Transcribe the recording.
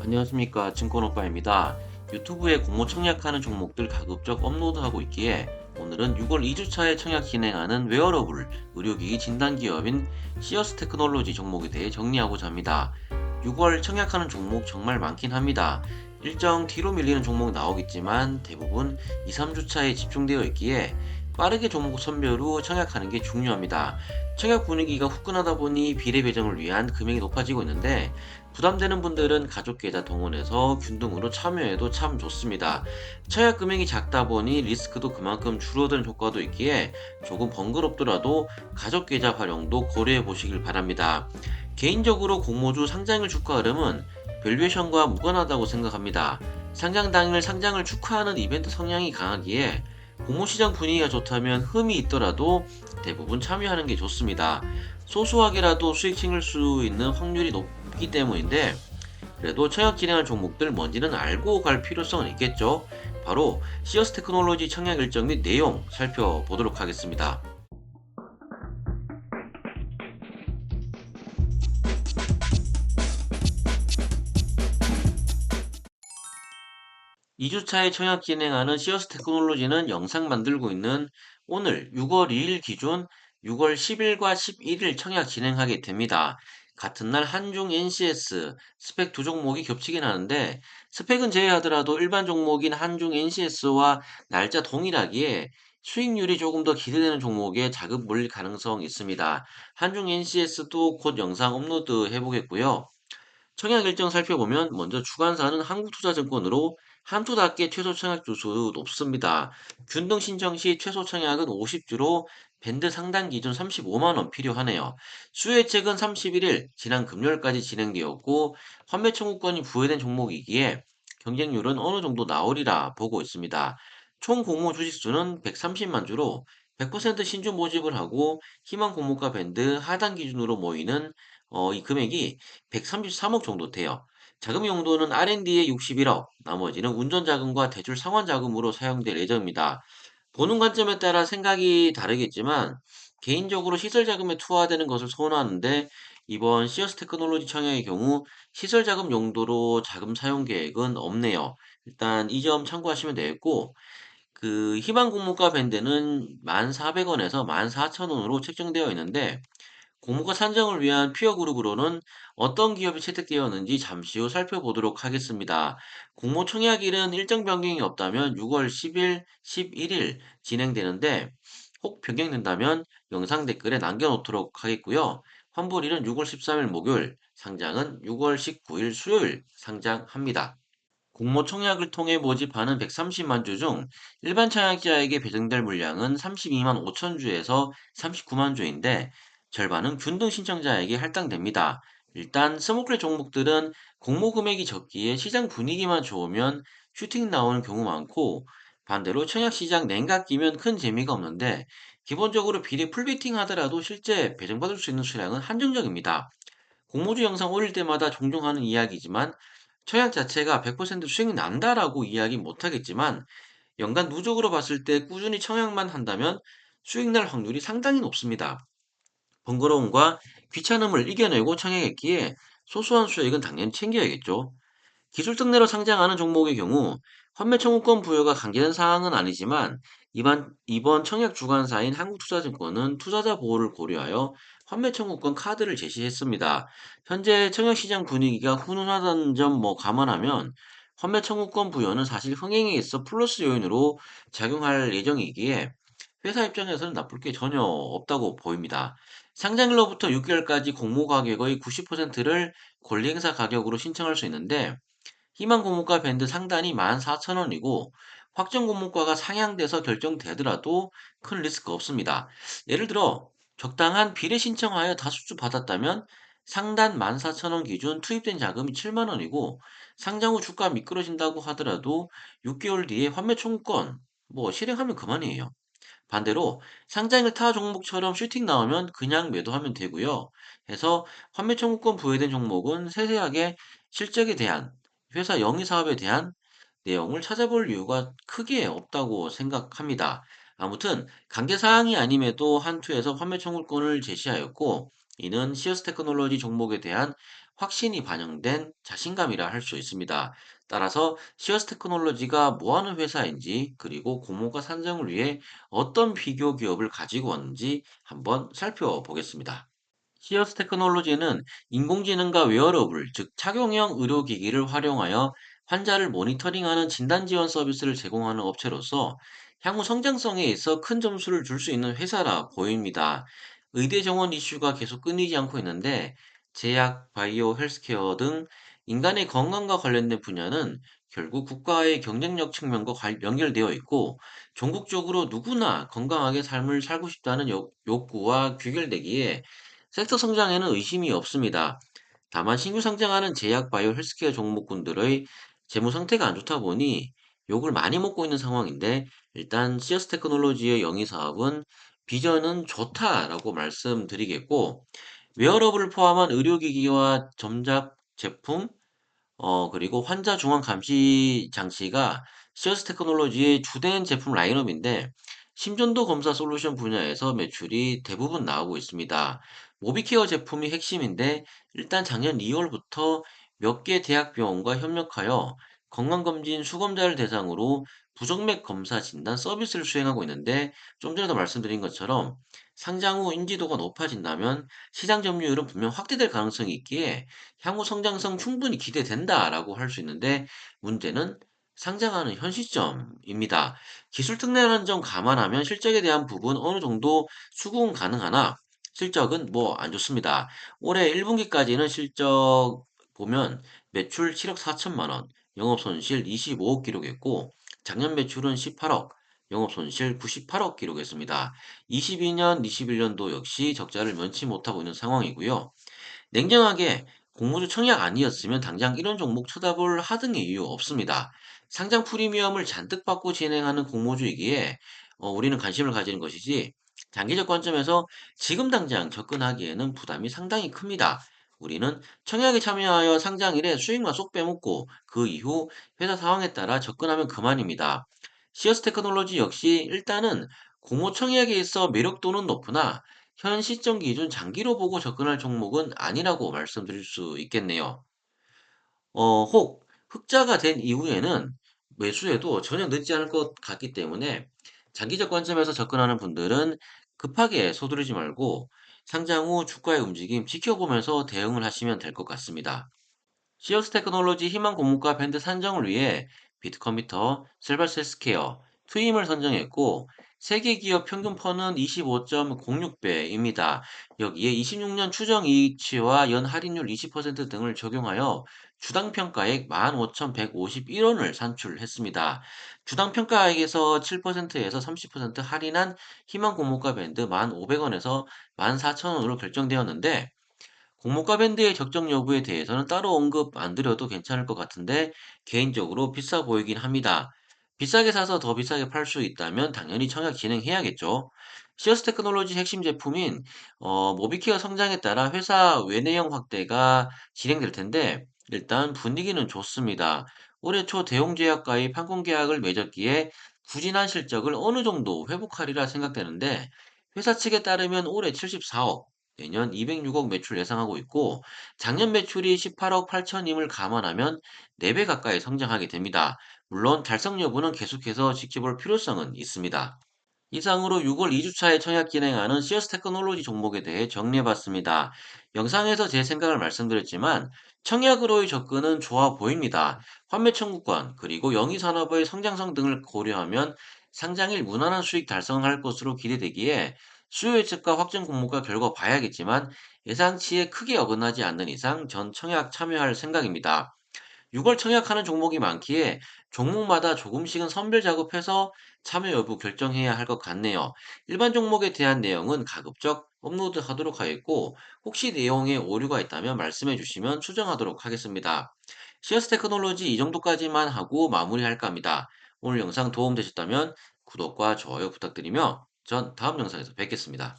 안녕하십니까 증권오빠입니다. 유튜브에 공모 청약하는 종목들 가급적 업로드하고 있기에 오늘은 6월 2주차에 청약 진행하는 웨어러블 의료기기 진단기업인 시어스 테크놀로지 종목에 대해 정리하고자 합니다. 6월 청약하는 종목 정말 많긴 합니다. 일정 뒤로 밀리는 종목 나오겠지만 대부분 2, 3주차에 집중되어 있기에 빠르게 종목 선별 후 청약하는 게 중요합니다. 청약 분위기가 후끈하다 보니 비례 배정을 위한 금액이 높아지고 있는데 부담되는 분들은 가족 계좌 동원해서 균등으로 참여해도 참 좋습니다. 청약 금액이 작다 보니 리스크도 그만큼 줄어드는 효과도 있기에 조금 번거롭더라도 가족 계좌 활용도 고려해 보시길 바랍니다. 개인적으로 공모주 상장일 주가 흐름은 밸류에이션과 무관하다고 생각합니다. 상장 당일 상장을 축하하는 이벤트 성향이 강하기에 공모시장 분위기가 좋다면 흠이 있더라도 대부분 참여하는 게 좋습니다. 소소하게라도 수익 챙길 수 있는 확률이 높기 때문인데 그래도 청약 진행할 종목들 뭔지는 알고 갈 필요성은 있겠죠. 바로 시어스 테크놀로지 청약 일정 및 내용 살펴보도록 하겠습니다. 2주차에 청약 진행하는 시어스 테크놀로지는 영상 만들고 있는 오늘 6월 2일 기준 6월 10일과 11일 청약 진행하게 됩니다. 같은 날 한중 NCS 스펙 두 종목이 겹치긴 하는데 스펙은 제외하더라도 일반 종목인 한중 NCS와 날짜 동일하기에 수익률이 조금 더 기대되는 종목에 자금 몰릴 가능성이 있습니다. 한중 NCS도 곧 영상 업로드 해보겠고요. 청약 일정 살펴보면 먼저 주관사는 한국투자증권으로 한투답게 최소 청약 주수 높습니다. 균등 신청 시 최소 청약은 50주로 밴드 상단 기준 35만 원 필요하네요. 수혜책은 31일 지난 금요일까지 진행되었고 환매 청구권이 부여된 종목이기에 경쟁률은 어느 정도 나오리라 보고 있습니다. 총 공모 주식수는 130만 주로 100% 신주 모집을 하고 희망 공모가 밴드 하단 기준으로 모이는 이 금액이 133억 정도 돼요. 자금 용도는 R&D에 61억, 나머지는 운전 자금과 대출 상환 자금으로 사용될 예정입니다. 보는 관점에 따라 생각이 다르겠지만 개인적으로 시설 자금에 투하되는 것을 선호하는데 이번 시어스 테크놀로지 청약의 경우 시설 자금 용도로 자금 사용 계획은 없네요. 일단 이 점 참고하시면 되겠고 희망 공모가 밴드는 1,400원에서 14,000원으로 책정되어 있는데 공모가 산정을 위한 피어 그룹으로는 어떤 기업이 채택되었는지 잠시 후 살펴보도록 하겠습니다. 공모 청약일은 일정 변경이 없다면 6월 10일, 11일 진행되는데 혹 변경된다면 영상 댓글에 남겨놓도록 하겠고요. 환불일은 6월 13일 목요일, 상장은 6월 19일 수요일 상장합니다. 공모 청약을 통해 모집하는 130만 주 중 일반 청약자에게 배정될 물량은 32만 5천 주에서 39만 주인데 절반은 균등 신청자에게 할당됩니다. 일단 스모클 종목들은 공모 금액이 적기에 시장 분위기만 좋으면 슈팅 나오는 경우 많고 반대로 청약 시장 냉각 끼면 큰 재미가 없는데 기본적으로 비례 풀베팅 하더라도 실제 배정받을 수 있는 수량은 한정적입니다. 공모주 영상 올릴 때마다 종종 하는 이야기지만 청약 자체가 100% 수익이 난다라고 이야기 못하겠지만 연간 누적으로 봤을 때 꾸준히 청약만 한다면 수익 날 확률이 상당히 높습니다. 번거로움과 귀찮음을 이겨내고 청약했기에 소소한 수익은 당연히 챙겨야겠죠. 기술 특례로 상장하는 종목의 경우 환매 청구권 부여가 강제된 사항은 아니지만 이번 청약 주관사인 한국투자증권은 투자자 보호를 고려하여 환매 청구권 카드를 제시했습니다. 현재 청약 시장 분위기가 훈훈하다는 점 감안하면 환매 청구권 부여는 사실 흥행에 있어 플러스 요인으로 작용할 예정이기에 회사 입장에서는 나쁠 게 전혀 없다고 보입니다. 상장일로부터 6개월까지 공모 가격의 90%를 권리행사 가격으로 신청할 수 있는데 희망 고물가 밴드 상단이 14,000원이고 확정 고물가가 상향돼서 결정되더라도 큰 리스크 없습니다. 예를 들어 적당한 비례 신청하여 다수주 받았다면 상단 14,000원 기준 투입된 자금이 7만 원이고 상장 후 주가 미끄러진다고 하더라도 6개월 뒤에 환매 청구권 실행하면 그만이에요. 반대로 상장일 타 종목처럼 슈팅 나오면 그냥 매도하면 되고요. 해서 환매 청구권 부여된 종목은 세세하게 실적에 대한 회사 영위 사업에 대한 내용을 찾아볼 이유가 크게 없다고 생각합니다. 아무튼 관계 사항이 아님에도 한투에서 환매 청구권을 제시하였고 이는 시어스 테크놀로지 종목에 대한 확신이 반영된 자신감이라 할 수 있습니다. 따라서 시어스 테크놀로지가 뭐 하는 회사인지 그리고 공모가 산정을 위해 어떤 비교 기업을 가지고 왔는지 한번 살펴보겠습니다. 시어스 테크놀로지는 인공지능과 웨어러블, 즉 착용형 의료기기를 활용하여 환자를 모니터링하는 진단 지원 서비스를 제공하는 업체로서 향후 성장성에 있어 큰 점수를 줄 수 있는 회사라 보입니다. 의대 정원 이슈가 계속 끊이지 않고 있는데 제약, 바이오, 헬스케어 등 인간의 건강과 관련된 분야는 결국 국가의 경쟁력 측면과 연결되어 있고 전국적으로 누구나 건강하게 삶을 살고 싶다는 욕구와 귀결되기에 섹터 성장에는 의심이 없습니다. 다만 신규 상장하는 제약 바이오 헬스케어 종목군들의 재무 상태가 안 좋다 보니 욕을 많이 먹고 있는 상황인데 일단 시어스 테크놀로지의 영위 사업은 비전은 좋다라고 말씀드리겠고 웨어러블을 포함한 의료기기와 점작 제품 그리고 환자 중앙 감시 장치가 시어스 테크놀로지의 주된 제품 라인업인데 심전도 검사 솔루션 분야에서 매출이 대부분 나오고 있습니다. 모비케어 제품이 핵심인데 일단 작년 2월부터 몇 개 대학병원과 협력하여 건강검진 수검자를 대상으로 부정맥 검사 진단 서비스를 수행하고 있는데 좀 전에도 말씀드린 것처럼 상장 후 인지도가 높아진다면 시장 점유율은 분명 확대될 가능성이 있기에 향후 성장성 충분히 기대된다라고 할 수 있는데 문제는 상장하는 현 시점입니다. 기술 특례라는 점 감안하면 실적에 대한 부분 어느 정도 수긍 가능하나 실적은 뭐 안 좋습니다. 올해 1분기까지는 실적 보면 매출 7억 4천만 원, 영업 손실 25억 기록했고 작년 매출은 18억, 영업 손실 98억 기록했습니다. 22년, 21년도 역시 적자를 면치 못하고 있는 상황이고요. 냉정하게 공모주 청약 아니었으면 당장 이런 종목 쳐다볼 하등의 이유 없습니다. 상장 프리미엄을 잔뜩 받고 진행하는 공모주이기에 우리는 관심을 가지는 것이지 장기적 관점에서 지금 당장 접근하기에는 부담이 상당히 큽니다. 우리는 청약에 참여하여 상장일에 수익만 쏙 빼먹고 그 이후 회사 상황에 따라 접근하면 그만입니다. 시어스 테크놀로지 역시 일단은 공모 청약에 있어 매력도는 높으나 현 시점 기준 장기로 보고 접근할 종목은 아니라고 말씀드릴 수 있겠네요. 혹 흑자가 된 이후에는 매수해도 전혀 늦지 않을 것 같기 때문에 장기적 관점에서 접근하는 분들은 급하게 서두르지 말고 상장 후 주가의 움직임 지켜보면서 대응을 하시면 될 것 같습니다. 시어스 테크놀로지 희망 고문가 밴드 산정을 위해 비트컴퓨터, 셀버셀스케어, 트임을 선정했고 세계 기업 평균 퍼는 25.06배입니다. 여기에 26년 추정 이익치와 연 할인율 20% 등을 적용하여 주당 평가액 15,151원을 산출했습니다. 주당 평가액에서 7%에서 30% 할인한 희망 고문가 밴드 1,500원에서 14,000원으로 결정되었는데 공모가 밴드의 적정 여부에 대해서는 따로 언급 안 드려도 괜찮을 것 같은데 개인적으로 비싸 보이긴 합니다. 비싸게 사서 더 비싸게 팔 수 있다면 당연히 청약 진행해야겠죠. 시어스 테크놀로지 핵심 제품인 모비케어 성장에 따라 회사 외내형 확대가 진행될 텐데 일단 분위기는 좋습니다. 올해 초 대형 제약과의 판권 계약을 맺었기에 부진한 실적을 어느 정도 회복하리라 생각되는데 회사 측에 따르면 올해 74억, 내년 206억 매출 예상하고 있고 작년 매출이 18억 8천임을 감안하면 4배 가까이 성장하게 됩니다. 물론 달성 여부는 계속해서 지켜볼 필요성은 있습니다. 이상으로 6월 2주차에 청약 진행하는 시어스 테크놀로지 종목에 대해 정리해봤습니다. 영상에서 제 생각을 말씀드렸지만 청약으로의 접근은 좋아 보입니다. 환매 청구권 그리고 영위산업의 성장성 등을 고려하면 상장일 무난한 수익 달성할 것으로 기대되기에 수요 예측과 확정 공모가 결과 봐야겠지만 예상치에 크게 어긋나지 않는 이상 전 청약 참여할 생각입니다. 6월 청약하는 종목이 많기에 종목마다 조금씩은 선별 작업해서 참여 여부 결정해야 할 것 같네요. 일반 종목에 대한 내용은 가급적 업로드 하도록 하겠고, 혹시 내용에 오류가 있다면 말씀해 주시면 수정하도록 하겠습니다. 시어스 테크놀로지 이 정도까지만 하고 마무리할까 합니다. 오늘 영상 도움되셨다면 구독과 좋아요 부탁드리며 전 다음 영상에서 뵙겠습니다.